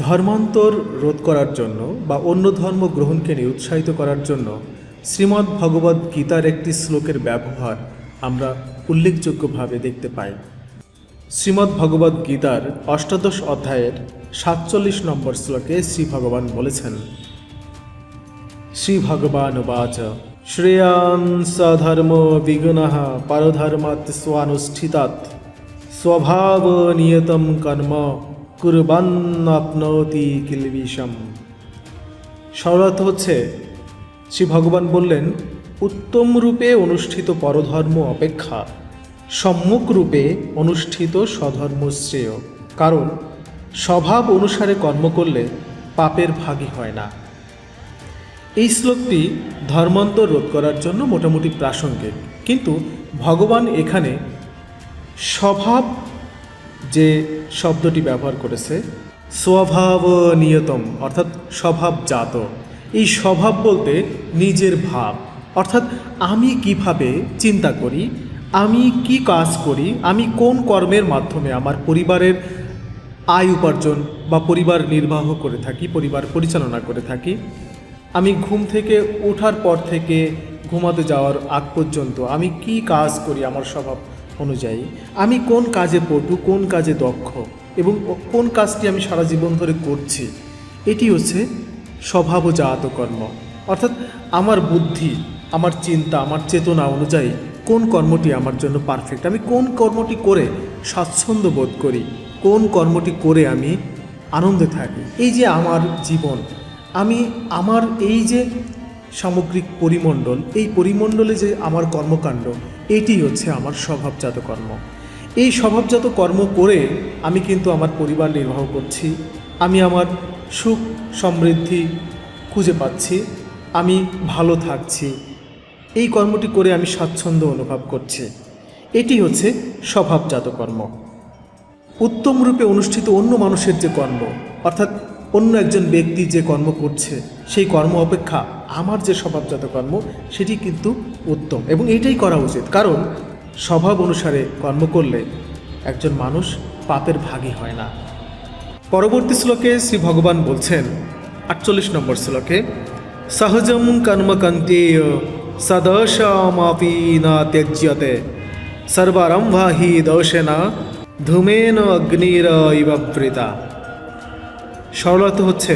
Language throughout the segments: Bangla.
ধর্মান্তর রোধ করার জন্য বা অন্য ধর্ম গ্রহণকে নিরুৎসাহিত করার জন্য শ্রীমদ্ ভগবদ্ গীতার একটি শ্লোকের ব্যবহার আমরা উল্লেখযোগ্যভাবে দেখতে পাই। শ্রীমদ্ ভগবদ্ গীতার ৮ অধ্যায়ের ৪৭ নম্বর শ্লোকে শ্রী ভগবান বলেছেন, শ্রী ভগবান উবাচ শ্রেয়ান সধর্ম বিগুণঃ পরধর্মাৎ স্বানুষ্ঠিতাৎ স্বভাব নিয়তম কর্ম কুর্বান্নাপ্নোতি কিলবিষম। সরলার্থ হচ্ছে, শ্রী ভগবান বললেন, উত্তম রূপে অনুষ্ঠিত পরধর্ম অপেক্ষা সম্মুখ রূপে অনুষ্ঠিত স্বধর্ম শ্রেয়, কারণ স্বভাব অনুসারে কর্ম করলে পাপের ভাগী হয় না। এই শ্লোকটি ধর্মান্তর রোধ করার জন্য মোটামুটি প্রাসঙ্গিক, কিন্তু ভগবান এখানে স্বভাব যে শব্দটি ব্যবহার করেছে, স্বভাব নিয়তম অর্থাৎ স্বভাবজাত, এই স্বভাব বলতে নিজের ভাব, অর্থাৎ আমি কিভাবে চিন্তা করি, আমি কি কাজ করি, আমি কোন কর্মের মাধ্যমে আমার পরিবারের আয় উপার্জন বা পরিবার নির্বাহ করে থাকি, পরিবার পরিচালনা করে থাকি, আমি ঘুম থেকে ওঠার পর থেকে ঘুমাতে যাওয়ার আগ পর্যন্ত আমি কি কাজ করি আমার স্বভাব অনুযায়ী, আমি কোন কাজে পটু, কোন কাজে দক্ষ এবং কোন কাজটি আমি সারা জীবন ধরে করছি, এটি হচ্ছে স্বভাবজাত কর্ম। অর্থাৎ আমার বুদ্ধি, আমার চিন্তা, আমার চেতনা অনুযায়ী কোন কর্মটি আমার জন্য পারফেক্ট, আমি কোন কর্মটি করে স্বাচ্ছন্দ্য বোধ করি, কোন কর্মটি করে আমি আনন্দে থাকি। এই যে আমার জীবন, আমি আমার এই যে সামগ্রিক পরিমণ্ডল, এই পরিমণ্ডলে যে আমার কর্মকাণ্ড, এটি হচ্ছে আমার স্বভাবজাত কর্ম। এই স্বভাবজাত কর্ম করে আমি কিন্তু আমার পরিবার নির্বাহ করছি, আমি আমার সুখ সমৃদ্ধি খুঁজে পাচ্ছি, আমি ভালো থাকছি, এই কর্মটি করে আমি স্বাচ্ছন্দ্য অনুভব করছি, এটি হচ্ছে স্বভাবজাত কর্ম। উত্তম রূপে অনুষ্ঠিত অন্য মানুষের যে কর্ম, অর্থাৎ অন্য একজন ব্যক্তি যে কর্ম করছে, সেই কর্ম অপেক্ষা আমার যে স্বভাবজাত কর্ম, সেটি কিন্তু উত্তম এবং এটাই করা উচিত, কারণ স্বভাব অনুসারে কর্ম করলে একজন মানুষ পাপের ভাগী হয় না। পরবর্তী শ্লোকে শ্রী ভগবান বলছেন, ৪৮ নম্বর শ্লোকে, সহজম কর্মকন্তেয় সদশমাপি না ত্যজ্যতে সর্বারম্ভা হি দোষেনা ধূমেন অগ্নির ইবাবৃতা। সরলার্থ হচ্ছে,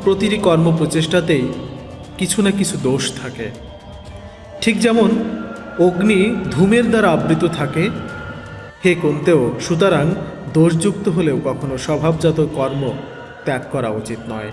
প্রতিটি কর্ম প্রচেষ্টাতেই কিছু না কিছু দোষ থাকে। ঠিক যেমন অগ্নি ধূমের দ্বারা আবৃত থাকে, হে কুন্তেও, সুতরাং দোষযুক্ত হলেও কখনো স্বভাবজাত কর্ম ত্যাগ করা উচিত নয়।